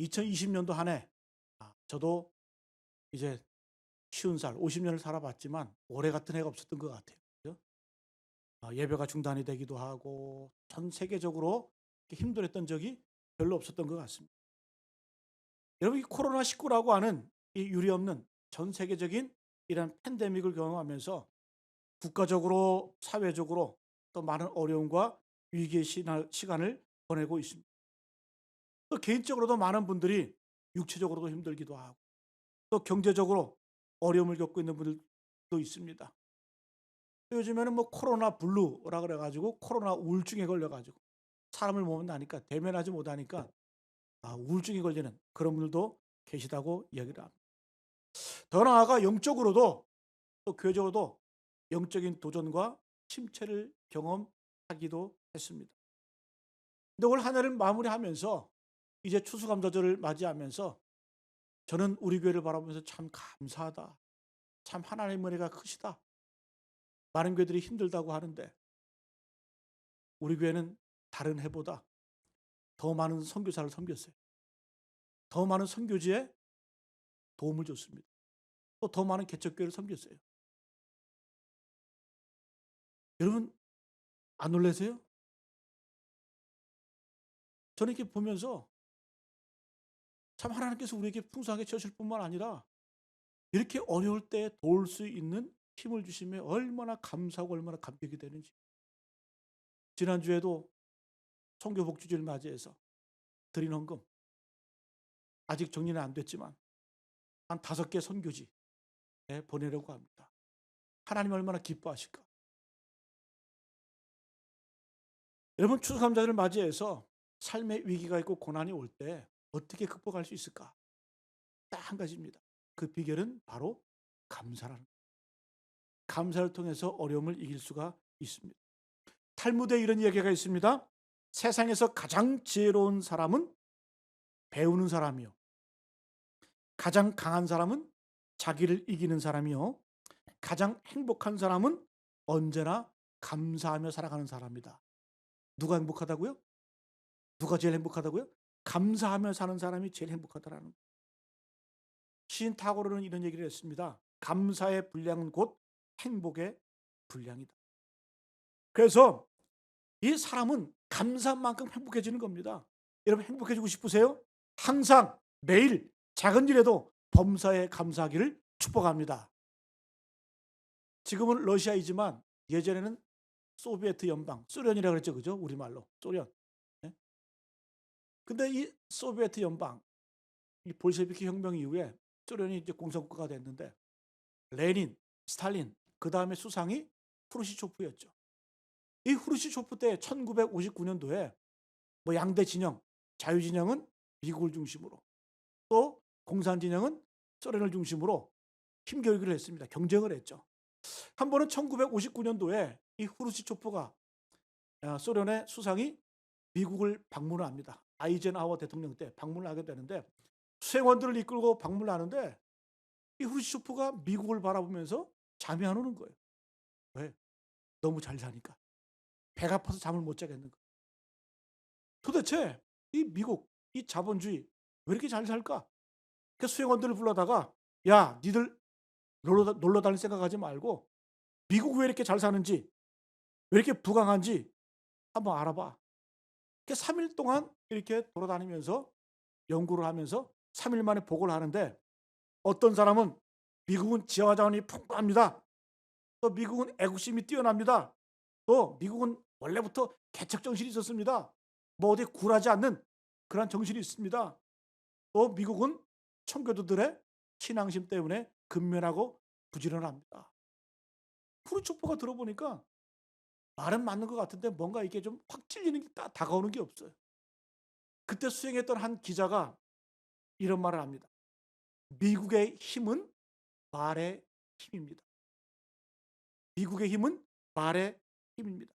2020년도 한 해, 저도 이제 50살, 50년을 살아봤지만 올해 같은 해가 없었던 것 같아요. 그죠? 예배가 중단이 되기도 하고 전 세계적으로 이렇게 힘들었던 적이 별로 없었던 것 같습니다. 여러분, 이 코로나19라고 하는 이 유례없는 전 세계적인 이런 팬데믹을 경험하면서 국가적으로, 사회적으로 또 많은 어려움과 위기의 시간을 보내고 있습니다. 또 개인적으로도 많은 분들이 육체적으로도 힘들기도 하고 또 경제적으로 어려움을 겪고 있는 분들도 있습니다. 요즘에는 뭐 코로나 블루라 그래가지고 코로나 우울증에 걸려가지고 사람을 못 만나니까, 대면하지 못하니까 우울증이 걸리는 그런 분들도 계시다고 이야기를 합니다. 더 나아가 영적으로도 또 교회적으로도 영적인 도전과 침체를 경험하기도 했습니다. 근데 올 한 해를 마무리하면서 이제 추수감사절을 맞이하면서 저는 우리 교회를 바라보면서 참 감사하다. 참 하나님의 은혜가 크시다. 많은 교회들이 힘들다고 하는데 우리 교회는 다른 해보다 더 많은 선교사를 섬겼어요. 더 많은 선교지에 도움을 줬습니다. 또 더 많은 개척교회를 섬겼어요. 여러분, 안 놀라세요? 저는 이렇게 보면서 참 하나님께서 우리에게 풍성하게 주실 뿐만 아니라 이렇게 어려울 때 도울 수 있는 힘을 주시면 얼마나 감사하고 얼마나 감격이 되는지. 지난주에도 선교복주제를 맞이해서 드린 헌금, 아직 정리는 안 됐지만 한 5개 선교지에 보내려고 합니다. 하나님 얼마나 기뻐하실까. 여러분, 추수감사절을 맞이해서 삶의 위기가 있고 고난이 올 때 어떻게 극복할 수 있을까? 딱 한 가지입니다. 그 비결은 바로 감사라는 거예요. 감사를 통해서 어려움을 이길 수가 있습니다. 탈무드에 이런 이야기가 있습니다. 세상에서 가장 지혜로운 사람은 배우는 사람이요. 가장 강한 사람은 자기를 이기는 사람이요. 가장 행복한 사람은 언제나 감사하며 살아가는 사람이다. 누가 행복하다고요? 누가 제일 행복하다고요? 감사하며 사는 사람이 제일 행복하다라는 거예요. 시인 타고르는 이런 얘기를 했습니다. 감사의 분량은 곧 행복의 분량이다. 그래서 이 사람은 감사한 만큼 행복해지는 겁니다. 여러분, 행복해지고 싶으세요? 항상 매일 작은 일에도 범사에 감사하기를 축복합니다. 지금은 러시아이지만 예전에는 소비에트 연방, 소련이라고 그랬죠. 그죠? 우리말로 소련. 예? 근데 이 소비에트 연방, 이 볼셰비키 혁명 이후에 소련이 이제 공산국가가 됐는데 레닌, 스탈린, 그 다음에 수상이 후르시초프였죠. 이 후르시초프 때 1959년도에 뭐 양대 진영, 자유진영은 미국을 중심으로, 또 공산진영은 소련을 중심으로 힘겨루기를 했습니다. 경쟁을 했죠. 한 번은 1959년도에 이 후르시초프가, 소련의 수상이 미국을 방문을 합니다. 아이젠하워 대통령 때 방문을 하게 되는데 수행원들을 이끌고 방문을 하는데 이 후르시초프가 미국을 바라보면서 잠이 안 오는 거예요. 왜? 너무 잘 사니까. 배가 아파서 잠을 못 자겠는 거예요. 도대체 이 미국, 이 자본주의 왜 이렇게 잘 살까? 그 수행원들을 불러다가, 야, 니들 놀러 다닐 생각하지 말고 미국 왜 이렇게 잘 사는지, 왜 이렇게 부강한지 한번 알아봐. 3일 동안 이렇게 돌아다니면서 연구를 하면서 3일 만에 보고를 하는데 어떤 사람은 미국은 지하 자원이 풍부합니다. 또 미국은 애국심이 뛰어납니다. 또 미국은 원래부터 개척 정신이 있었습니다. 뭐 어디 굴하지 않는 그런 정신이 있습니다. 또 미국은 청교도들의 신앙심 때문에 근면하고 부지런합니다. 후르초프가 들어보니까 말은 맞는 것 같은데 뭔가 이게 좀 확 찔리는 게 다가오는 게 없어요. 그때 수행했던 한 기자가 이런 말을 합니다. 미국의 힘은 말의 힘입니다. 미국의 힘은 말의 힘입니다.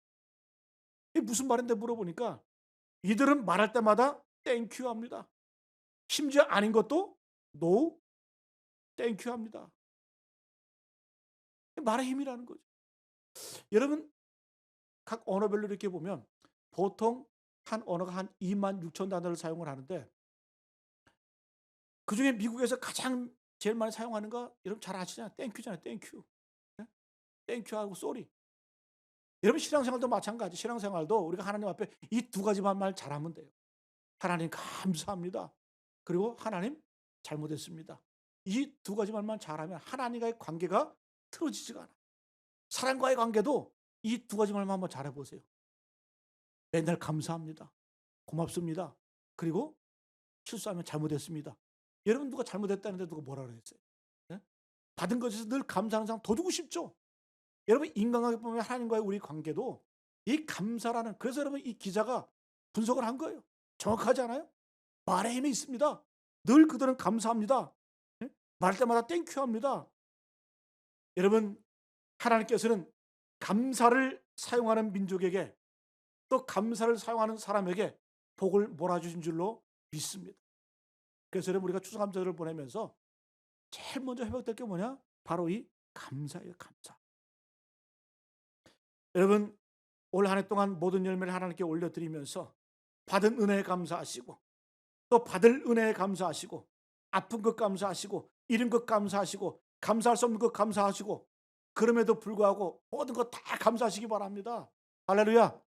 이게 무슨 말인데 물어보니까 이들은 말할 때마다 땡큐 합니다. 심지어 아닌 것도 노 땡큐 합니다. 말의 힘이라는 거죠. 여러분, 각 언어별로 이렇게 보면 보통 한 언어가 한 2만 6천 단어를 사용을 하는데 그중에 미국에서 가장 제일 많이 사용하는 거 여러분 잘 아시잖아요. 땡큐잖아요. 땡큐. 예? 땡큐하고 쏘리. 여러분 신앙생활도 마찬가지. 신앙생활도 우리가 하나님 앞에 이 두 가지만 말 잘하면 돼요. 하나님 감사합니다. 그리고 하나님 잘못했습니다. 이 두 가지 말만 잘하면 하나님과의 관계가 틀어지지가 않아요. 사람과의 관계도 이 두 가지 말만 한번 잘해 보세요. 맨날 감사합니다. 고맙습니다. 그리고 실수하면 잘못했습니다. 여러분 누가 잘못했다는데 누가 뭐라 그랬어요? 예? 받은 것에서 늘 감사하는 사람 더 두고 싶죠. 여러분 인간관계 보면 하나님과의 우리 관계도 이 감사라는, 그래서 여러분 이 기자가 분석을 한 거예요. 정확하지 않아요? 말에 힘이 있습니다. 늘 그들은 감사합니다. 예? 말할 때마다 땡큐합니다. 여러분 하나님께서는 감사를 사용하는 민족에게, 또 감사를 사용하는 사람에게 복을 몰아주신 줄로 믿습니다. 그래서 여러분 우리가 추수감사절을 보내면서 제일 먼저 회복될 게 뭐냐? 바로 이 감사예요. 감사. 여러분 올 한 해 동안 모든 열매를 하나님께 올려드리면서 받은 은혜에 감사하시고, 또 받을 은혜에 감사하시고, 아픈 것 감사하시고, 잃은 것 감사하시고, 감사할 수 없는 것 감사하시고, 그럼에도 불구하고 모든 것 다 감사하시기 바랍니다. 할렐루야.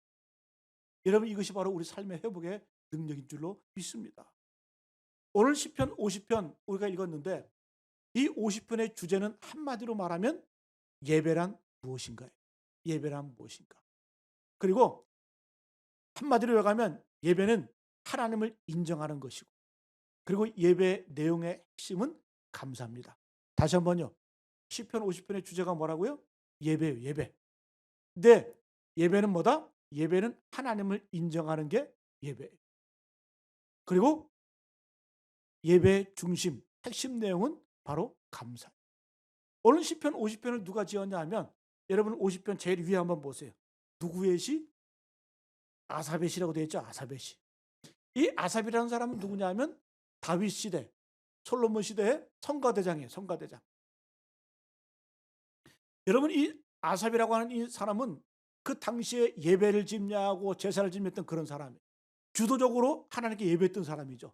여러분 이것이 바로 우리 삶의 회복의 능력인 줄로 믿습니다. 오늘 시편 50편 우리가 읽었는데, 이 50편의 주제는 한마디로 말하면 예배란 무엇인가요? 예배란 무엇인가? 그리고 한마디로 요약하면 예배는 하나님을 인정하는 것이고, 그리고 예배 내용의 핵심은 감사입니다. 다시 한번요. 시편 50편의 주제가 뭐라고요? 예배예요. 예배. 근데 예배는 뭐다? 예배는 하나님을 인정하는 게 예배예요. 그리고 예배의 중심, 핵심 내용은 바로 감사예요. 오늘 시편 50편을 누가 지었냐 하면, 여러분 50편 제일 위에 한번 보세요. 누구의 시? 아삽의 시라고 되어 있죠. 아삽의 시. 이 아삽이라는 사람은 누구냐 하면 다윗 시대, 솔로몬 시대의 성가대장이에요. 성가대장. 여러분 이 아삽이라고 하는 이 사람은 그 당시에 예배를 집례하고 제사를 지냈던 그런 사람이에요. 주도적으로 하나님께 예배했던 사람이죠.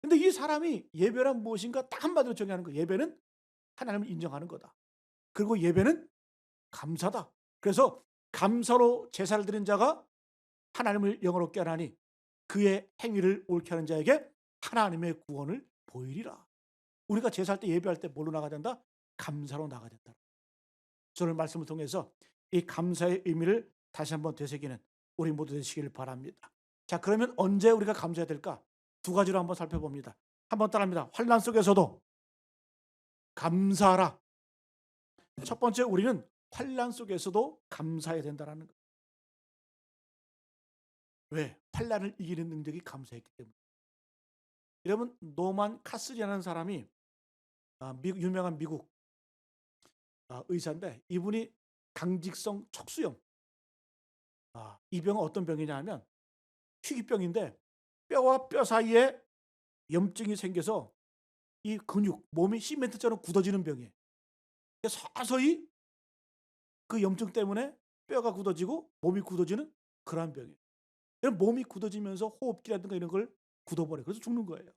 근데 이 사람이 예배란 무엇인가 딱 한마디로 정의하는 거예요. 예배는 하나님을 인정하는 거다. 그리고 예배는 감사다. 그래서 감사로 제사를 드린 자가 하나님을 영화롭게 하나니 그의 행위를 옳게 하는 자에게 하나님의 구원을 보이리라. 우리가 제사할 때 예배할 때 뭘로 나가야 된다? 감사로 나가야 된다. 오늘 말씀을 통해서 이 감사의 의미를 다시 한번 되새기는 우리 모두 되시길 바랍니다. 자, 그러면 언제 우리가 감사해야 될까? 두 가지로 한번 살펴봅니다. 한번 따라합니다. 환난 속에서도 감사하라. 첫 번째, 우리는 환난 속에서도 감사해야 된다는 것. 왜? 환난을 이기는 능력이 감사했기 때문에. 여러분 노만 카슬이라는 사람이 유명한 미국 의사인데, 이분이 강직성 척수염, 이 병은 어떤 병이냐 하면 희귀병인데, 뼈와 뼈 사이에 염증이 생겨서 이 근육, 몸이 시멘트처럼 굳어지는 병이에요. 서서히 그 염증 때문에 뼈가 굳어지고 몸이 굳어지는 그러한 병이에요. 몸이 굳어지면서 호흡기라든가 이런 걸 굳어버려요. 그래서 죽는 거예요.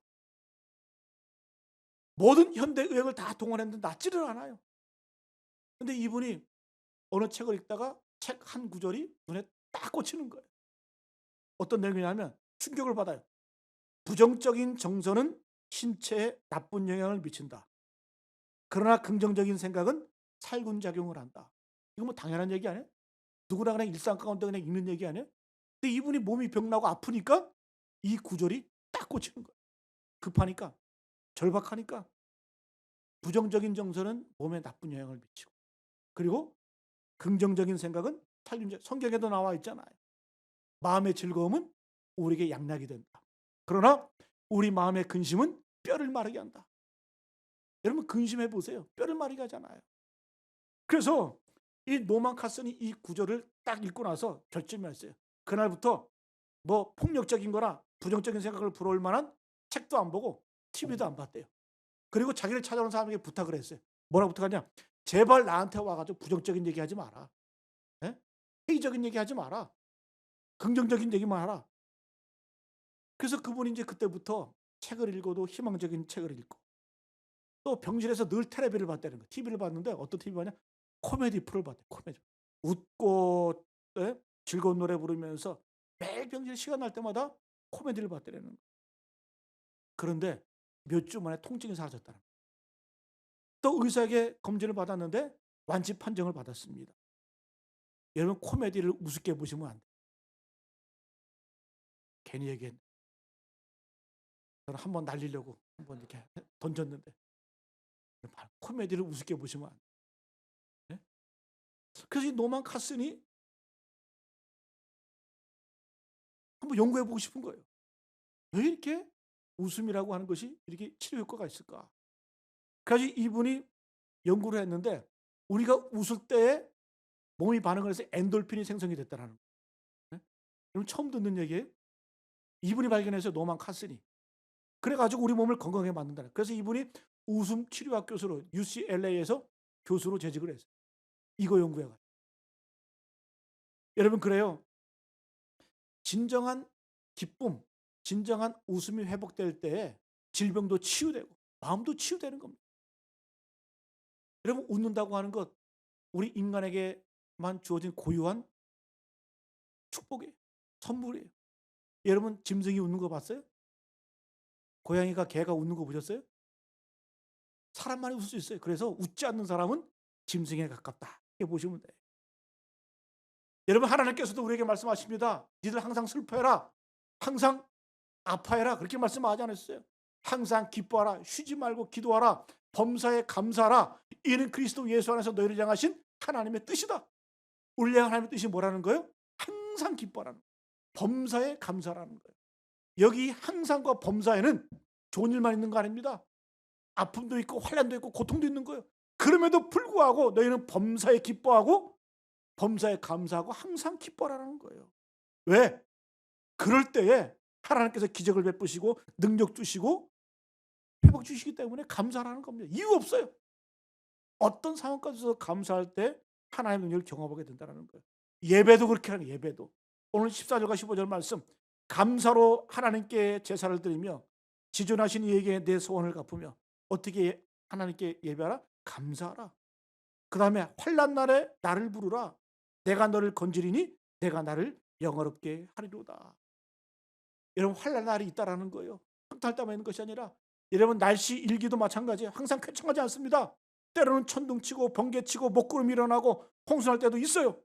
모든 현대의학을 다 동원했는데 낫지를 않아요. 근데 이분이 어느 책을 읽다가 책 한 구절이 눈에 딱 꽂히는 거예요. 어떤 내용이냐면 충격을 받아요. 부정적인 정서는 신체에 나쁜 영향을 미친다. 그러나 긍정적인 생각은 살균작용을 한다. 이거 뭐 당연한 얘기 아니에요? 누구나 그냥 일상 가운데 그냥 읽는 얘기 아니에요? 근데 이분이 몸이 병나고 아프니까 이 구절이 딱 꽂히는 거예요. 급하니까, 절박하니까 부정적인 정서는 몸에 나쁜 영향을 미치고, 그리고 긍정적인 생각은 살균제, 성경에도 나와 있잖아요. 마음의 즐거움은 우리에게 양약이 된다. 그러나 우리 마음의 근심은 뼈를 마르게 한다. 여러분 근심해 보세요. 뼈를 마르게 하잖아요. 그래서 이 노만 카슨이 이 구절을 딱 읽고 나서 결심했어요. 그날부터 뭐 폭력적인 거나 부정적인 생각을 불어올 만한 책도 안 보고 TV도 안 봤대요. 그리고 자기를 찾아오는 사람에게 부탁을 했어요. 뭐라고 부탁하냐? 제발 나한테 와가지고 부정적인 얘기하지 마라. 예? 회의적인 얘기하지 마라. 긍정적인 얘기만 하라. 그래서 그분이 이제 그때부터 책을 읽어도 희망적인 책을 읽고, 또 병실에서 늘 텔레비를 봤다는 거예요. TV를 봤는데 어떤 TV 봤냐? 코미디 프로를 봤대요. 코미디. 웃고 예? 즐거운 노래 부르면서 매일 병실 시간 날 때마다 코미디를 봤다는 거예요. 그런데 몇 주 만에 통증이 사라졌다는 거예요. 또 의사에게 검진을 받았는데 완치 판정을 받았습니다. 여러분 코미디를 우습게 보시면 안 돼요. 괜히 얘기했네. 저는 한번 날리려고 한번 이렇게 던졌는데 코미디를 우습게 보시면 안 돼요. 예? 그래서 이 노만 카슨이 한번 연구해 보고 싶은 거예요. 왜 이렇게 웃음이라고 하는 것이 이렇게 치료 효과가 있을까? 그래서 이분이 연구를 했는데 우리가 웃을 때에 몸이 반응을 해서 엔돌핀이 생성이 됐다는 거예요. 네? 여러분 처음 듣는 얘기예요. 이분이 발견해서 노만 카슨이. 그래가지고 우리 몸을 건강하게 만든다. 그래서 이분이 웃음 치료학 교수로 UCLA에서 교수로 재직을 했어요. 이거 연구해가지고. 여러분 그래요. 진정한 기쁨, 진정한 웃음이 회복될 때에 질병도 치유되고 마음도 치유되는 겁니다. 여러분 웃는다고 하는 것 우리 인간에게만 주어진 고유한 축복이에요. 선물이에요. 여러분 짐승이 웃는 거 봤어요? 고양이가 개가 웃는 거 보셨어요? 사람만이 웃을 수 있어요. 그래서 웃지 않는 사람은 짐승에 가깝다. 이렇게 보시면 돼요. 여러분 하나님께서도 우리에게 말씀하십니다. 니들 항상 슬퍼해라. 항상 아파해라. 그렇게 말씀하지 않았어요. 항상 기뻐하라. 쉬지 말고 기도하라. 범사에 감사하라. 이는 그리스도 예수 안에서 너희를 향하신 하나님의 뜻이다. 우리 하나님의 뜻이 뭐라는 거예요? 항상 기뻐하라는 거예요. 범사에 감사라는 거예요. 여기 항상과 범사에는 좋은 일만 있는 거 아닙니다. 아픔도 있고 환난도 있고 고통도 있는 거예요. 그럼에도 불구하고 너희는 범사에 기뻐하고 범사에 감사하고 항상 기뻐하라는 거예요. 왜? 그럴 때에 하나님께서 기적을 베푸시고 능력 주시고 회복 주시기 때문에 감사하라는 겁니다. 이유 없어요. 어떤 상황까지도 감사할 때 하나님의 능력을 경험하게 된다는 거예요. 예배도 그렇게 하는 거예요. 예배도. 오늘 14절과 15절 말씀 감사로 하나님께 제사를 드리며 지존하신 이에게 내 소원을 갚으며 어떻게 하나님께 예배하라? 감사하라. 그 다음에 환난 날에 나를 부르라. 내가 너를 건지리니 내가 나를 영화롭게 하리로다. 여러분 환난 날이 있다라는 거예요. 항상 때만 있는 것이 아니라 여러분 날씨 일기도 마찬가지예요. 항상 쾌청하지 않습니다. 때로는 천둥치고 번개치고 먹구름이 일어나고 홍수날 때도 있어요.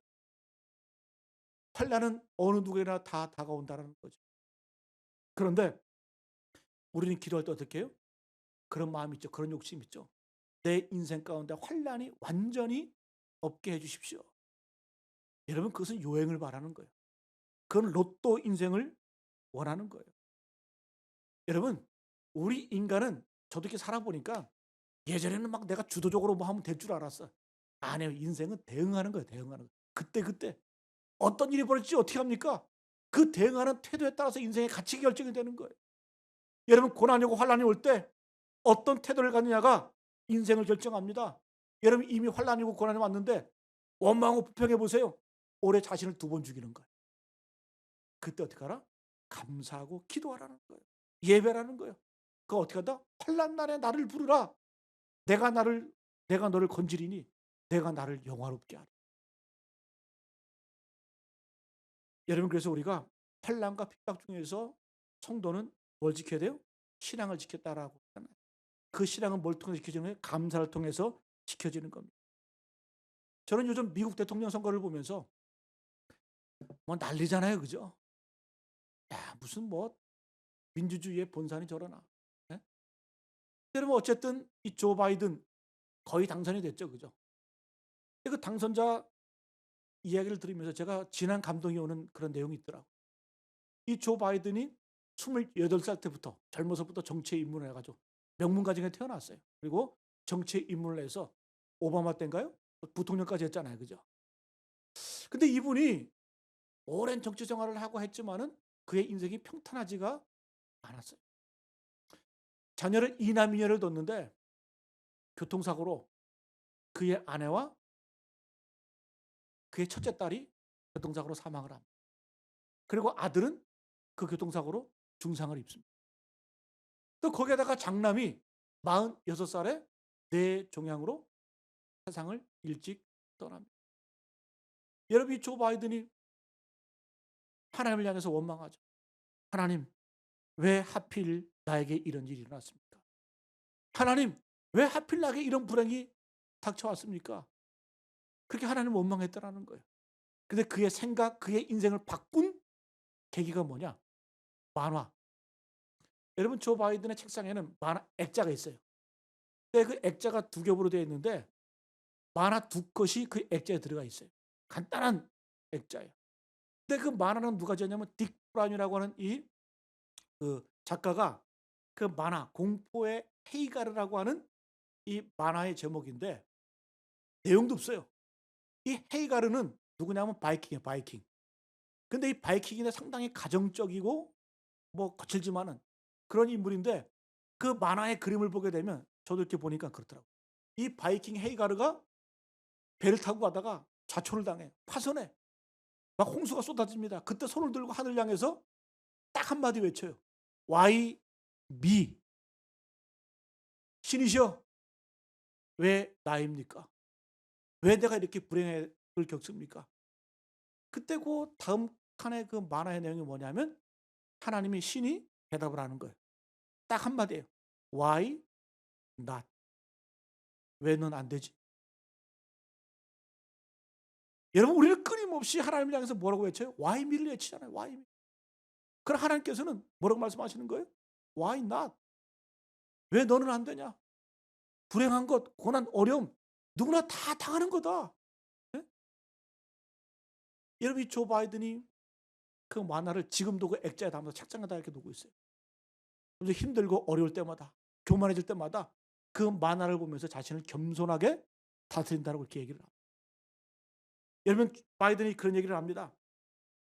환난은 어느 누구에나 다 다가온다는 거죠. 그런데 우리는 기도할 때 어떻게 해요? 그런 마음이 있죠. 그런 욕심이 있죠. 내 인생 가운데 환난이 완전히 없게 해주십시오. 여러분 그것은 요행을 바라는 거예요. 그건 로또 인생을 원하는 거예요. 여러분 우리 인간은 저도 이렇게 살아보니까 예전에는 막 내가 주도적으로 뭐 하면 될 줄 알았어. 아니에요. 인생은 대응하는 거예요. 대응하는 거예요. 그때 어떤 일이 벌어질지 어떻게 합니까? 그 대응하는 태도에 따라서 인생의 가치가 결정이 되는 거예요. 여러분 고난이 오고 환난이 올 때 어떤 태도를 갖느냐가 인생을 결정합니다. 여러분 이미 환난이 오고 고난이 왔는데 원망하고 불평해 보세요. 올해 자신을 2번 죽이는 거예요. 그때 어떻게 하라? 감사하고 기도하라는 거예요. 예배라는 거예요. 그거 어떻게 한다? 환난 날에 나를 부르라. 내가 너를 건지리니 내가 나를 영화롭게 하라. 여러분 그래서 우리가 환난과 핍박 중에서 성도는 뭘 지켜야 돼요? 신앙을 지켰다라고 하잖아요. 그 신앙은 뭘 통해서 지켜지는 거예요? 감사를 통해서 지켜지는 겁니다. 저는 요즘 미국 대통령 선거를 보면서 뭐 난리잖아요. 그죠? 야, 무슨 뭐 민주주의의 본산이 저러나. 네? 여러분 어쨌든 이 조 바이든 거의 당선이 됐죠. 그죠? 그 당선자 이야기를 들으면서 제가 진한 감동이 오는 그런 내용이 있더라고요. 이 조 바이든이 28살 때부터 젊어서부터 정치에 입문을 해가지고 명문 가정에 태어났어요. 그리고 정치에 입문을 해서 오바마 때인가요? 부통령까지 했잖아요. 그죠? 근데 이분이 오랜 정치 생활을 하고 했지만은 그의 인생이 평탄하지가 않았어요. 자녀를 이남이녀를 뒀는데 교통사고로 그의 아내와 그의 첫째 딸이 교통사고로 사망을 합니다. 그리고 아들은 그 교통사고로 중상을 입습니다. 또 거기에다가 장남이 46살에 뇌종양으로 세상을 일찍 떠납니다. 여러분, 이 조 바이든이 하나님을 향해서 원망하죠. 하나님, 왜 하필 나에게 이런 일이 일어났습니까? 하나님, 왜 하필 나에게 이런 불행이 닥쳐왔습니까? 그렇게 하나님을 원망했다라는 거예요. 근데 그의 생각, 그의 인생을 바꾼 계기가 뭐냐? 만화. 여러분, 조 바이든의 책상에는 만화 액자가 있어요. 근데 그 액자가 두 겹으로 되어 있는데 만화 두 컷이 그 액자에 들어가 있어요. 간단한 액자예요. 근데 그 만화는 누가 지었냐면 딕 브라운이라고 하는 이 작가가 그 만화 공포의 헤이가르라고 하는 이 만화의 제목인데 내용도 없어요. 이 헤이가르는 누구냐면 바이킹이에요. 바이킹. 근데 이 바이킹이 상당히 가정적이고 뭐 거칠지만은 그런 인물인데 그 만화의 그림을 보게 되면 저도 이렇게 보니까 그렇더라고요. 이 바이킹 헤이가르가 배를 타고 가다가 좌초를 당해. 파선해. 막 홍수가 쏟아집니다. 그때 손을 들고 하늘 향해서 딱 한마디 외쳐요. Why me? 신이시여, 왜 나입니까? 왜 내가 이렇게 불행을 겪습니까? 그때 그 다음 칸의 그 만화의 내용이 뭐냐면 하나님이 신이 대답을 하는 거예요. 딱 한마디예요. Why not? 왜 넌 안 되지? 여러분, 우리는 끊임없이 하나님을 향해서 뭐라고 외쳐요? Why me를 외치잖아요. Why me? 그럼 하나님께서는 뭐라고 말씀하시는 거예요? Why not? 왜 너는 안 되냐? 불행한 것, 고난, 어려움 누구나 다 당하는 거다. 예? 여러분, 이 조 바이든이 그 만화를 지금도 그 액자에 담아서 책장에다 이렇게 놓고 있어요. 그래서 힘들고 어려울 때마다, 교만해질 때마다 그 만화를 보면서 자신을 겸손하게 다스린다고 이렇게 얘기를 합니다. 여러분, 바이든이 그런 얘기를 합니다.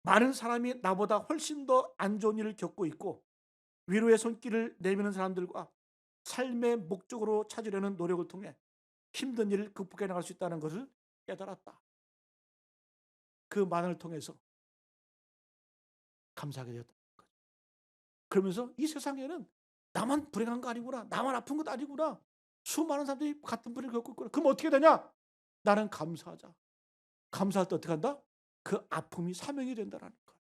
많은 사람이 나보다 훨씬 더 안 좋은 일을 겪고 있고 위로의 손길을 내미는 사람들과 삶의 목적으로 찾으려는 노력을 통해 힘든 일을 극복해 나갈 수 있다는 것을 깨달았다. 그 만화를 통해서 감사하게 되었다. 그러면서 이 세상에는 나만 불행한 거 아니구나. 나만 아픈 것도 아니구나. 수많은 사람들이 같은 불행을 겪고 있구나. 그럼 어떻게 되냐? 나는 감사하자. 감사할 때 어떻게 한다? 그 아픔이 사명이 된다는 거예요.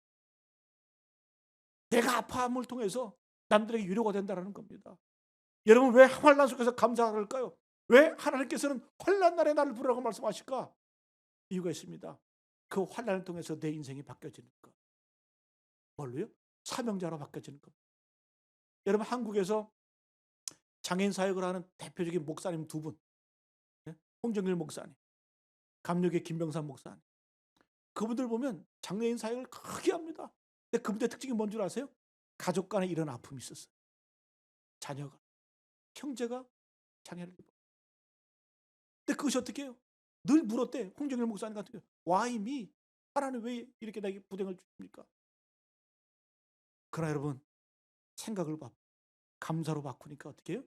내가 아파함을 통해서 남들에게 위로가 된다는 겁니다. 여러분, 왜 환난 속에서 감사할까요? 왜 하나님께서는 환난 날에 나를 부르라고 말씀하실까? 이유가 있습니다. 그 환난을 통해서 내 인생이 바뀌어지는 것. 뭘로요? 사명자로 바뀌어지는 겁니다. 여러분, 한국에서 장애인 사역을 하는 대표적인 목사님 두 분, 홍정일 목사님, 감력의 김병삼 목사님. 그분들 보면 장애인 사역을 크게 합니다. 근데 그분들의 특징이 뭔 줄 아세요? 가족 간에 이런 아픔이 있었어요. 자녀가, 형제가 장애를 입어. 근데 그것이 어떻게 해요? 늘 물었대. 홍정일 목사님 같은 경우. Why me? 하나님 왜 이렇게 나에게 부담을 주십니까? 그러나 여러분, 생각을 감사로 바꾸니까 어떻게 해요?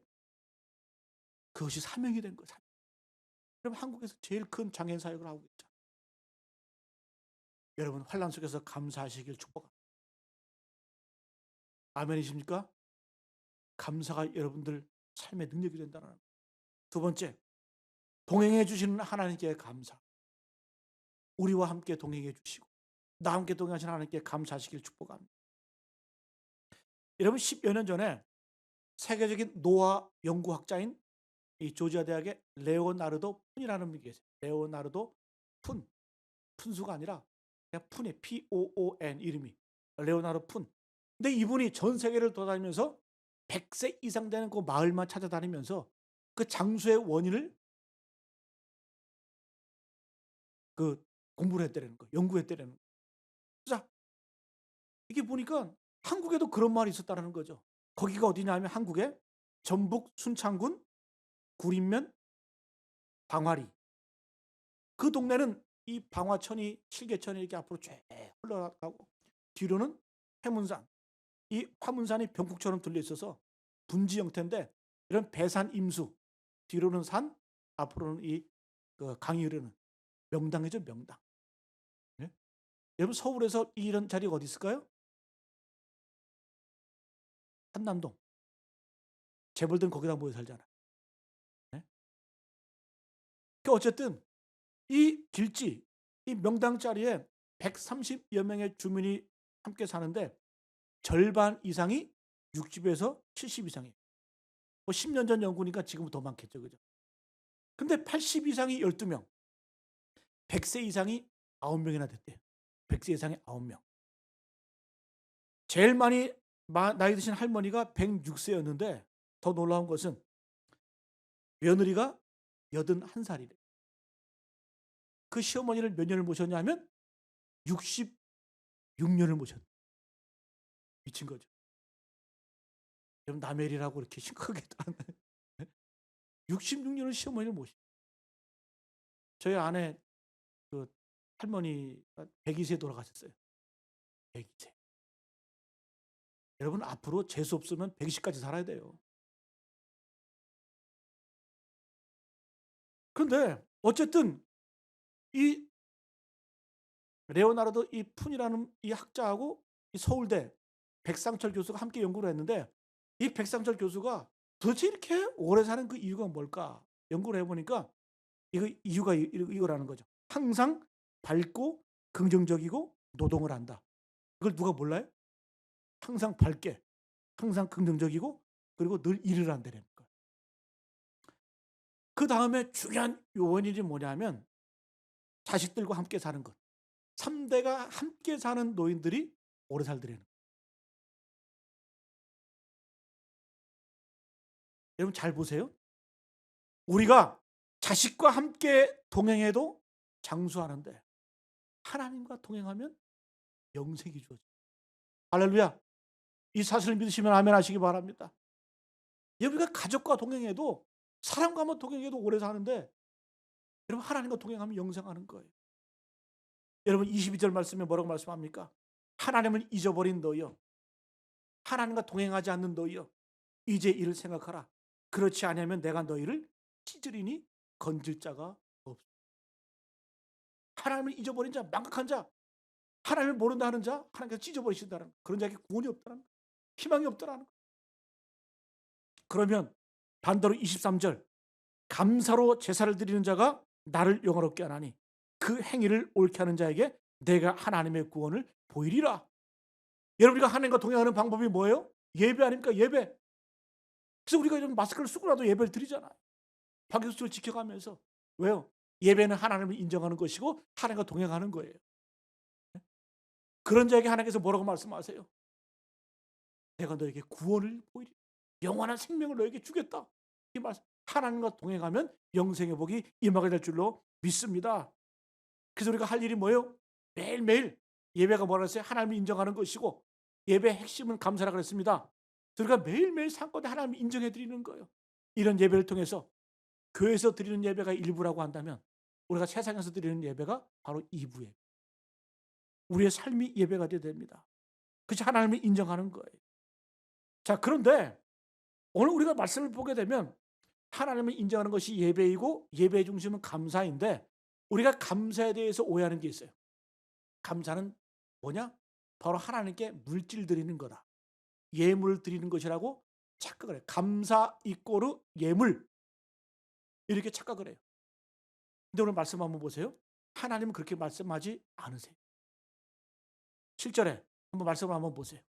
그것이 사명이 된 거예요. 그럼 한국에서 제일 큰 장애인 사역을 하고 있죠. 여러분, 환난 속에서 감사하시길 축복합니다. 아멘이십니까? 감사가 여러분들 삶의 능력이 된다는 거예요. 두 번째, 동행해 주시는 하나님께 감사. 우리와 함께 동행해 주시고 나와 함께 동행하시는 하나님께 감사하시길 축복합니다. 여러분, 10여 년 전에 세계적인 노화 연구학자인 이 조지아 대학의 레오나르도 푼이라는 분이 계세요. 레오나르도 푼. 푼수가 아니라 그냥 푼이 POON 이름이 레오나르도 푼. 근데 이분이 전 세계를 돌아다니면서 100세 이상 되는 그 마을만 찾아다니면서 그 장수의 원인을 그 공부를 했다는 거, 연구했다는 거. 자, 이게 보니까 한국에도 그런 말이 있었다는 거죠. 거기가 어디냐 하면 한국의 전북 순창군 구림면 방화리. 그 동네는 이 방화천이 칠계천이 이렇게 앞으로 쭉 흘러가고 뒤로는 해문산. 이 화문산이 병국처럼 들려 있어서 분지 형태인데 이런 배산 임수 뒤로는 산 앞으로는 그 강이 흐르는 명당이죠, 명당. 네? 여러분, 서울에서 이런 자리가 어디 있을까요? 한남동. 재벌들은 거기다 모여 살잖아요. 네? 어쨌든 이 길지, 이 명당 자리에 130여 명의 주민이 함께 사는데 절반 이상이 60에서 70 이상이에요. 뭐 10년 전 연구니까 지금은 더 많겠죠. 그죠? 근데 80 이상이 12명, 100세 이상이 9명이나 됐대요. 100세 이상이 9명. 제일 많이 나이 드신 할머니가 106세였는데 더 놀라운 것은 며느리가 81살이래. 그 시어머니를 몇 년을 모셨냐면 66년을 모셨대. 미친 거죠. 여러분 남의 일이라고 이렇게 심각하게 66년을 시어머니를 모시. 저희 아내 그 할머니가 102세 돌아가셨어요. 102세. 여러분 앞으로 재수 없으면 120까지 살아야 돼요. 그런데 어쨌든 이 레오나르도 이 푼이라는 이 학자하고 이 서울대 백상철 교수가 함께 연구를 했는데 이 백상철 교수가 도대체 이렇게 오래 사는 그 이유가 뭘까 연구를 해보니까 이유가 이거라는 거죠. 항상 밝고 긍정적이고 노동을 한다. 이걸 누가 몰라요? 항상 밝게, 항상 긍정적이고 그리고 늘 일을 한다는 거예요. 그 다음에 중요한 요원이 뭐냐면 자식들과 함께 사는 것. 3대가 함께 사는 노인들이 오래 살더라는 거예요. 여러분 잘 보세요. 우리가 자식과 함께 동행해도 장수하는데 하나님과 동행하면 영생이 주어져요. 할렐루야. 이 사실을 믿으시면 아멘 하시기 바랍니다. 우리가 가족과 동행해도 사람과 한번 동행해도 오래 사는데 여러분 하나님과 동행하면 영생하는 거예요. 여러분 22절 말씀에 뭐라고 말씀합니까? 하나님을 잊어버린 너여, 하나님과 동행하지 않는 너여, 이제 이를 생각하라. 그렇지 않으면 내가 너희를 찢으리니 건질 자가 없어. 하나님을 잊어버린 자, 망각한 자, 하나님을 모른다 하는 자, 하나님께서 찢어버리신다는 그런 자에게 구원이 없다는, 희망이 없다는. 그러면 반대로 23절, 감사로 제사를 드리는 자가 나를 영화롭게 하나니 그 행위를 옳게 하는 자에게 내가 하나님의 구원을 보이리라. 여러분 우리가 하나님과 동행하는 방법이 뭐예요? 예배 아닙니까? 예배. 그래서 우리가 이런 마스크를 쓰고라도 예배를 드리잖아요. 방역수칙을 지켜가면서. 왜요? 예배는 하나님을 인정하는 것이고 하나님과 동행하는 거예요. 그런 자에게 하나님께서 뭐라고 말씀하세요? 내가 너에게 구원을 보이리. 영원한 생명을 너에게 주겠다. 이 말씀. 하나님과 동행하면 영생의 복이 임하게 될 줄로 믿습니다. 그래서 우리가 할 일이 뭐예요? 매일매일 예배가 뭐라 했어요? 하나님을 인정하는 것이고 예배의 핵심은 감사라 그랬습니다. 우리가 매일매일 삶 가운데 하나님을 인정해 드리는 거예요. 이런 예배를 통해서 교회에서 드리는 예배가 일부라고 한다면 우리가 세상에서 드리는 예배가 바로 2부예요. 우리의 삶이 예배가 되어야 됩니다. 그것이 하나님을 인정하는 거예요. 자, 그런데 오늘 우리가 말씀을 보게 되면 하나님을 인정하는 것이 예배이고 예배의 중심은 감사인데 우리가 감사에 대해서 오해하는 게 있어요. 감사는 뭐냐? 바로 하나님께 물질 드리는 거다. 예물 드리는 것이라고 착각을 해요. 감사 이꼬르 예물 이렇게 착각을 해요. 근데 오늘 말씀 한번 보세요. 하나님은 그렇게 말씀하지 않으세요. 7절에 한번 말씀을 한번 보세요.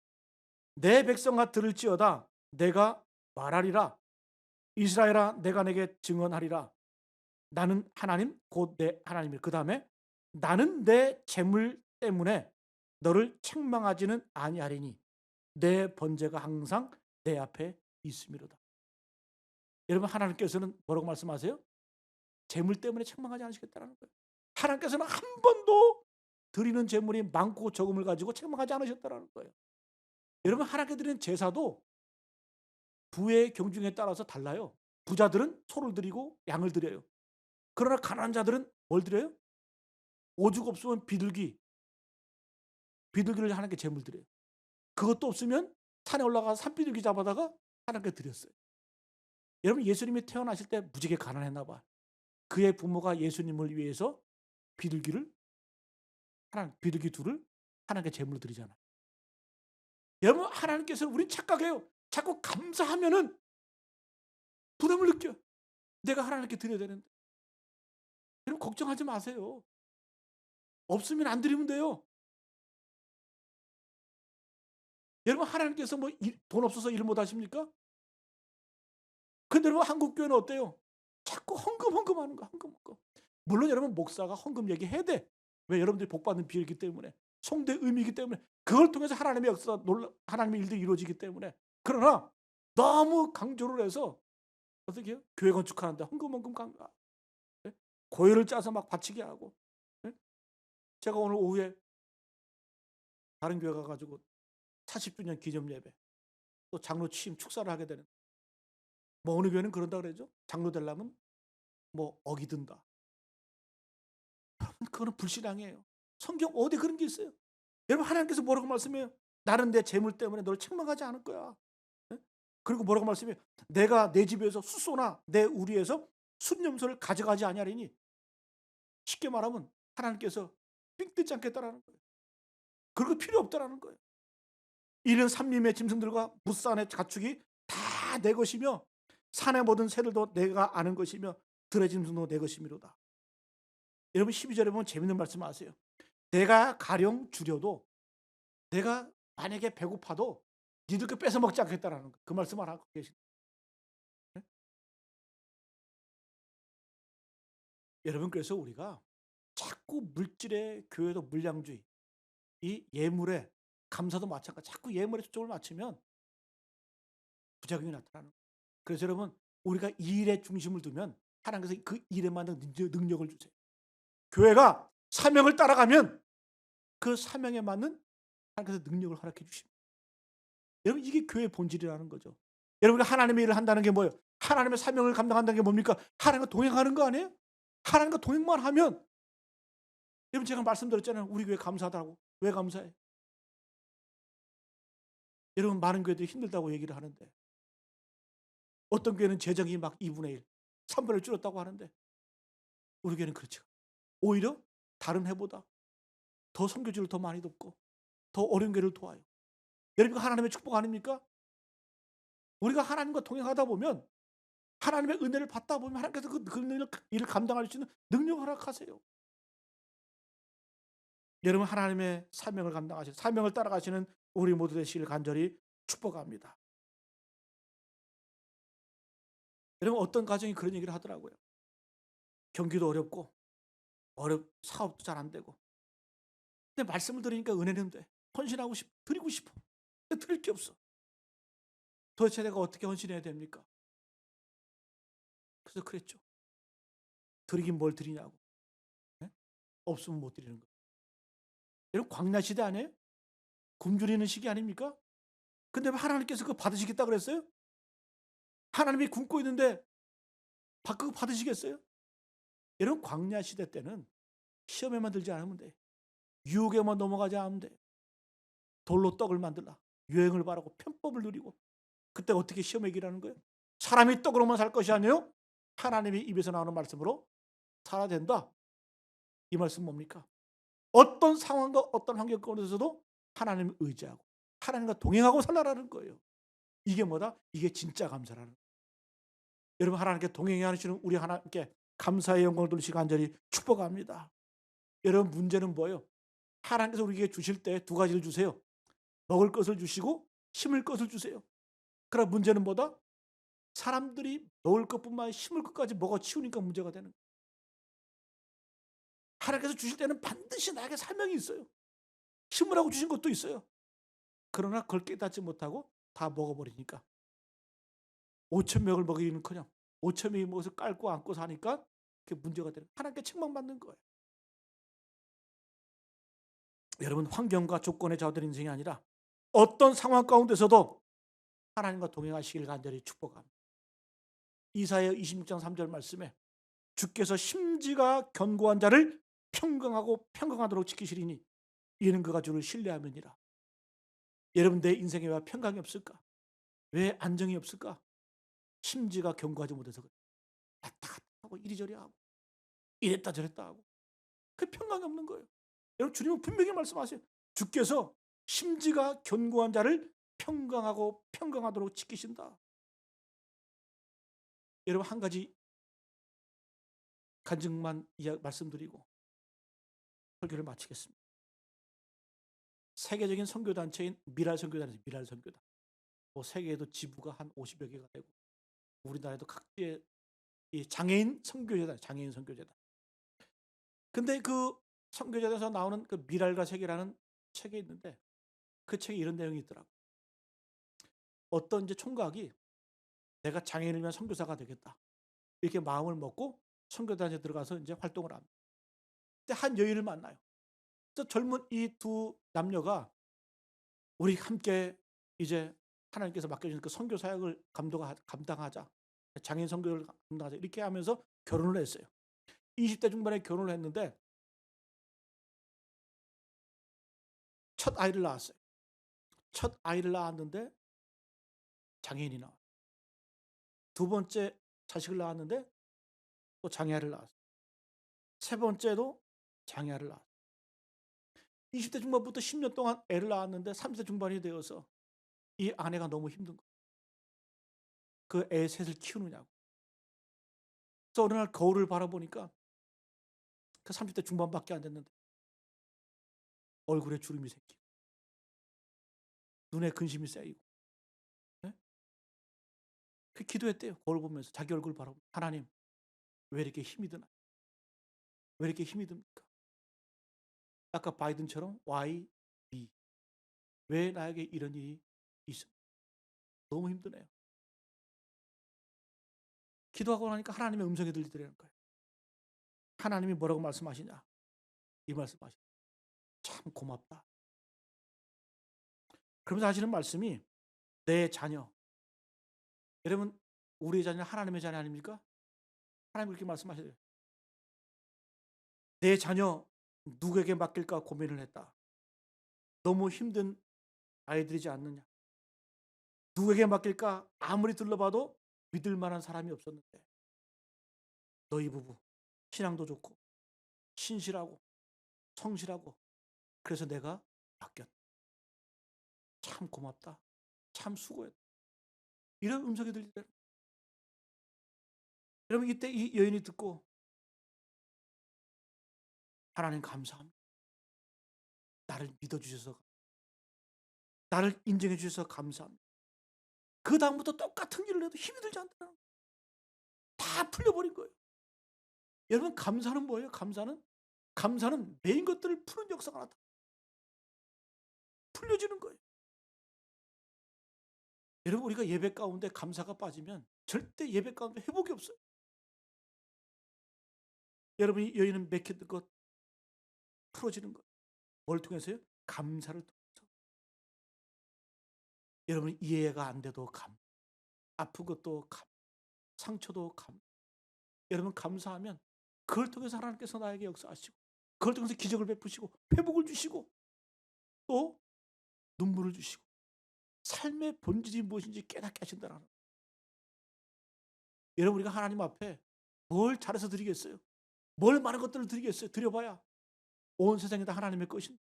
내 백성아 들을지어다 내가 말하리라. 이스라엘아 내가 내게 증언하리라. 나는 하나님 곧 내 하나님이라. 그 다음에 나는 내 재물 때문에 너를 책망하지는 아니하리니 내 번제가 항상 내 앞에 있음이로다. 여러분 하나님께서는 뭐라고 말씀하세요? 재물 때문에 책망하지 않으시겠다는 거예요. 하나님께서는 한 번도 드리는 재물이 많고 적음을 가지고 책망하지 않으셨다는 거예요. 여러분 하나님께 드리는 제사도 부의 경중에 따라서 달라요. 부자들은 소를 드리고 양을 드려요. 그러나 가난한 자들은 뭘 드려요? 오죽 없으면 비둘기를 하나님께 제물 드려요. 그것도 없으면 산에 올라가서 산비둘기 잡아다가 하나님께 드렸어요. 여러분 예수님이 태어나실 때 무지개 가난했나 봐. 그의 부모가 예수님을 위해서 비둘기 둘을 하나님께 제물로 드리잖아요. 여러분 하나님께서는 우리 착각해요. 자꾸 감사하면은 부담을 느껴요. 내가 하나님께 드려야 되는데. 걱정하지 마세요. 없으면 안 드리면 돼요. 여러분 하나님께서 뭐 돈 없어서 일 못 하십니까? 근데 여러분 한국 교회는 어때요? 자꾸 헌금하는 거 헌금. 물론 여러분 목사가 헌금 얘기해야 돼. 왜? 여러분들이 복받는 비율이기 때문에. 성도의 의미이기 때문에. 그걸 통해서 하나님의 역사, 하나님의 일들이 이루어지기 때문에. 그러나 너무 강조를 해서 어떻게 해요? 교회 건축하는데 헌금 강가. 예? 고열을 짜서 막 바치게 하고. 예? 제가 오늘 오후에 다른 교회 가가지고 40주년 기념예배 또 장로 취임 축사를 하게 되는, 뭐 어느 교회는 그런다 그러죠. 장로 되려면 뭐 억이 든다. 그거는 불신앙이에요. 성경 어디 그런 게 있어요? 여러분 하나님께서 뭐라고 말씀해요? 나는 내 재물 때문에 너를 책망하지 않을 거야. 예? 그리고 뭐라고 말씀해요? 내가 내 집에서 숫소나 내 우리에서 순념소를 가져가지 아니하리니. 쉽게 말하면 하나님께서 삥 뜯지 않겠다라는 거예요. 그리고 필요 없다라는 거예요. 이는 산림의 짐승들과 무산의 가축이 다 내 것이며 산의 모든 새들도 내가 아는 것이며 들의 짐승도 내 것이미로다. 여러분 12절에 보면 재밌는 말씀 아세요? 내가 가령 주려도 내가 만약에 배고파도 니들 거 뺏어 먹지 않겠다라는 거. 그 말씀을 하고 계신. 네? 여러분 그래서 우리가 자꾸 물질의 교회도 물량주의, 이 예물에 감사도 마찬가지. 자꾸 예물에 초점을 맞추면 부작용이 나타나는 거예요. 그래서 여러분 우리가 일에 중심을 두면 하나님께서 그 일에 맞는 능력을 주세요. 교회가 사명을 따라가면 그 사명에 맞는 하나님께서 능력을 허락해 주십니다. 여러분 이게 교회의 본질이라는 거죠. 여러분이 하나님의 일을 한다는 게 뭐예요? 하나님의 사명을 감당한다는 게 뭡니까? 하나님과 동행하는 거 아니에요? 하나님과 동행만 하면, 여러분 제가 말씀드렸잖아요. 우리 교회 감사하다고. 왜 감사해? 여러분 많은 교회들이 힘들다고 얘기를 하는데 어떤 교회는 재정이 막 2분의 1, 3분의 1 줄었다고 하는데 우리 교회는 그렇죠. 오히려 다른 해보다 더 선교지를 더 많이 돕고 더 어려운 교회를 도와요. 여러분 하나님의 축복 아닙니까? 우리가 하나님과 동행하다 보면 하나님의 은혜를 받다 보면 하나님께서 그 일을 감당할 수 있는 능력을 허락하세요. 여러분 하나님의 사명을 감당하시는, 사명을 따라가시는 우리 모두 되시길 간절히 축복합니다. 여러분 어떤 가정이 그런 얘기를 하더라고요. 경기도 어렵고 사업도 잘 안 되고 근데 말씀을 들으니까 은혜는 돼. 헌신하고 싶어. 드리고 싶어. 근데 드릴 게 없어. 도대체 내가 어떻게 헌신해야 됩니까? 그래서 그랬죠. 드리긴 뭘 드리냐고. 네? 없으면 못 드리는 거. 여러분 광야 시대 아니에요? 굶주리는 시기 아닙니까? 근데 왜 하나님께서 그거 받으시겠다 그랬어요? 하나님이 굶고 있는데 그거 받으시겠어요? 여러분 광야 시대 때는 시험에만 들지 않으면 돼. 유혹에만 넘어가지 않으면 돼. 돌로 떡을 만들라. 유행을 바라고 편법을 누리고. 그때 어떻게 시험에 이기라는 거예요? 사람이 떡으로만 살 것이 아니에요. 하나님이 입에서 나오는 말씀으로 살아야 된다. 이 말씀 뭡니까? 어떤 상황과 어떤 환경 가운데서도 하나님을 의지하고 하나님과 동행하고 살아라는 거예요. 이게 뭐다? 이게 진짜 감사라는 거예요. 여러분 하나님께 동행하시는 우리 하나님께 감사의 영광을 돌리시고 간절히 축복합니다. 여러분 문제는 뭐예요? 하나님께서 우리에게 주실 때 두 가지를 주세요. 먹을 것을 주시고 심을 것을 주세요. 그러나 문제는 뭐다? 사람들이 먹을 것뿐만 아니라 심을 것까지 먹어 치우니까 문제가 되는 거예요. 하나님께서 주실 때는 반드시 나에게 사명이 있어요. 심으라고 주신 것도 있어요. 그러나 그걸 깨닫지 못하고 다 먹어버리니까 5천 명을 먹이는커녕 5천 명이 먹어서 깔고 안고 사니까 그게 문제가 되는 거예요. 하나님께 책망받는 거예요. 여러분 환경과 조건에 좌우되는 인생이 아니라 어떤 상황 가운데서도 하나님과 동행하시길 간절히 축복합니다. 이사야 26장 3절 말씀에 주께서 심지가 견고한 자를 평강하고 평강하도록 지키시리니 이는 그가 주를 신뢰함이니라. 여러분 내 인생에 왜 평강이 없을까? 왜 안정이 없을까? 심지가 견고하지 못해서 그래. 왔다 갔다 하고 이리저리 하고 이랬다 저랬다 하고 그 평강이 없는 거예요. 여러분 주님은 분명히 말씀하세요. 주께서 심지가 견고한 자를 평강하고 평강하도록 지키신다. 여러분 한 가지 간증만 말씀드리고 설교를 마치겠습니다. 세계적인 선교단체인 미랄 선교단이죠. 미랄 선교단. 뭐 세계에도 지부가 한 50여 개가 되고 우리나라에도 각지에 이 장애인 선교재단, 장애인 선교재단. 근데 그 선교재단에서 나오는 그 미랄과 세계라는 책이 있는데 그 책에 이런 내용이 있더라고. 어떤 이제 총각이 내가 장애인을 위한 선교사가 되겠다. 이렇게 마음을 먹고 선교단에 들어가서 이제 활동을 합니다. 그때 한 여인을 만나요. 그래서 젊은 이 두 남녀가 우리 함께 이제 하나님께서 맡겨주신 그 선교 사역을 감당하자. 장애인 선교를 감당하자. 이렇게 하면서 결혼을 했어요. 20대 중반에 결혼을 했는데 첫 아이를 낳았어요. 첫 아이를 낳았는데 장애인이 나왔어요. 두 번째 자식을 낳았는데 또 장애아를 낳았어요. 세 번째도 장애아를 낳았어요. 20대 중반부터 10년 동안 애를 낳았는데 30대 중반이 되어서 이 아내가 너무 힘든 거예요. 그 애 셋을 키우느냐고. 그래서 어느 날 거울을 바라보니까 그 30대 중반밖에 안 됐는데 얼굴에 주름이 생기고 눈에 근심이 쌓이고, 네? 그 기도했대요. 거울 보면서 자기 얼굴 바라보고, 하나님 왜 이렇게 힘이 드나? 왜 이렇게 힘이 듭니까? 아까 바이든처럼 why me? 왜 나에게 이런 일이 있습니까? 너무 힘드네요. 기도하고 나니까 하나님의 음성이 들리더라는 거예요. 하나님이 뭐라고 말씀하시냐? 이 말씀하시죠. 참 고맙다. 그러면서 하시는 말씀이 내 자녀. 여러분 우리의 자녀는 하나님의 자녀 아닙니까? 하나님 그렇게 말씀하셔요. 내 자녀 누구에게 맡길까 고민을 했다. 너무 힘든 아이들이지 않느냐. 누구에게 맡길까 아무리 둘러봐도 믿을 만한 사람이 없었는데 너희 부부 신앙도 좋고 신실하고 성실하고 그래서 내가 맡겼다. 참 고맙다. 참 수고했다. 이런 음성이 들리더라고요. 여러분 이때 이 여인이 듣고 하나님 감사합니다. 나를 믿어주셔서 나를 인정해 주셔서 감사합니다. 그 다음부터 똑같은 일을 해도 힘이 들지 않더라고요. 다 풀려버린 거예요. 여러분 감사는 뭐예요? 감사는 메인 것들을 푸는 역사가 나타나요. 풀려지는 거예요. 여러분 우리가 예배 가운데 감사가 빠지면 절대 예배 가운데 회복이 없어요. 여러분이 여인은 맥혔던 것 풀어지는 것. 뭘 통해서요? 감사를 통해서. 여러분 이해가 안 돼도 아픈 것도 상처도 여러분 감사하면 그걸 통해서 하나님께서 나에게 역사하시고 그걸 통해서 기적을 베푸시고 회복을 주시고 또 눈물을 주시고 삶의 본질이 무엇인지 깨닫게 하신다는 거예요. 여러분 우리가 하나님 앞에 뭘 잘해서 드리겠어요? 뭘 많은 것들을 드리겠어요? 드려봐야 온 세상이 다 하나님의 것인데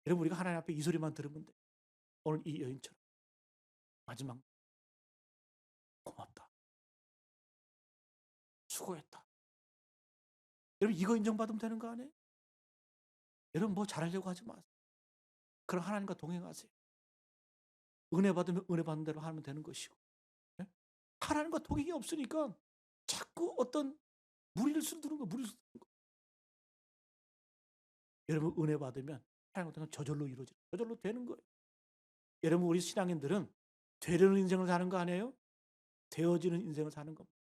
여러분 우리가 하나님 앞에 이 소리만 들으면 돼. 오늘 이 여인처럼 마지막 고맙다. 수고했다. 여러분 이거 인정받으면 되는 거 아니에요? 여러분 뭐 잘하려고 하지 마세요. 그럼 하나님과 동행하세요. 은혜 받으면 은혜 받는 대로 하면 되는 것이고. 네? 하나님과 동행이 없으니까 자꾸 어떤 무리를 두는 거, 무리를 두는 거. 여러분 은혜 받으면 하나님과 동행 저절로 이루어지는 저절로 되는 거예요. 여러분 우리 신앙인들은 되려는 인생을 사는 거 아니에요? 되어지는 인생을 사는 겁니다.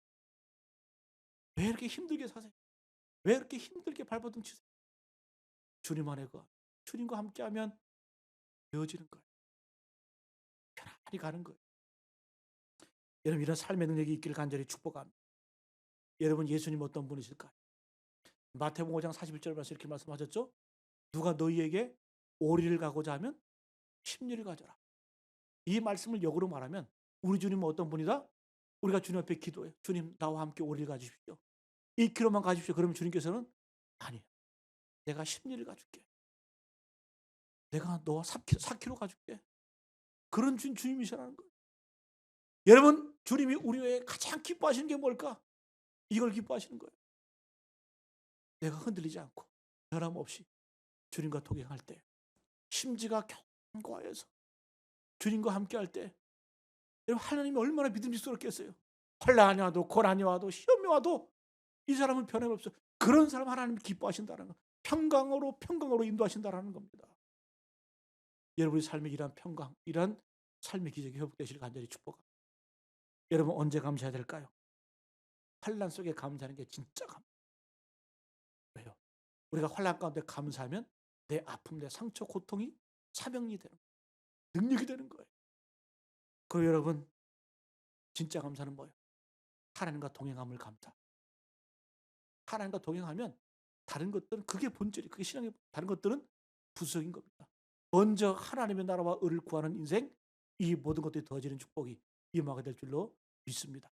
왜 이렇게 힘들게 사세요? 왜 이렇게 힘들게 발버둥 치세요? 주님 안에 주님과 함께하면 되어지는 거예요. 편안히 가는 거예요. 여러분 이런 삶의 능력이 있기를 간절히 축복합니다. 여러분 예수님 어떤 분이실까요? 마태복음 5장 41절 말씀 이렇게 말씀하셨죠? 누가 너희에게 오리를 가고자 하면 십리를 가져라. 이 말씀을 역으로 말하면 우리 주님은 어떤 분이다? 우리가 주님 앞에 기도해. 주님 나와 함께 오리를 가주십시오. 1kg만 가주십시오. 그러면 주님께서는 아니야. 내가 십리를 가줄게. 내가 너와 4kg 가줄게. 그런 주님이시라는 거예요. 여러분 주님이 우리 외에 가장 기뻐하시는 게 뭘까? 이걸 기뻐하시는 거예요. 내가 흔들리지 않고 변함없이 주님과 동행할 때, 심지가 견고하여서 주님과 함께할 때, 여러분 하나님이 얼마나 믿음직스럽겠어요. 환난이 와도 고난이 와도 시험이 와도 이 사람은 변함없어. 그런 사람 하나님이 기뻐하신다는 거. 평강으로 인도하신다는 겁니다. 여러분의 삶의 이러한 평강, 이러한 삶의 기적이 회복되시길 간절히 축복합니다. 여러분 언제 감사해야 될까요? 환난 속에 감사하는 게 진짜 감사해요. 왜요? 우리가 환난 가운데 감사하면 내 아픔, 내 상처, 고통이 사명이 되는 거예요. 능력이 되는 거예요. 그리고 여러분 진짜 감사는 뭐예요? 하나님과 동행함을 감사. 하나님과 동행하면 다른 것들은 그게 본질이, 그게 신앙의 다른 것들은 부수적인 겁니다. 먼저 하나님의 나라와 의를 구하는 인생, 이 모든 것들이 더해지는 축복이 임하게 될 줄로 믿습니다.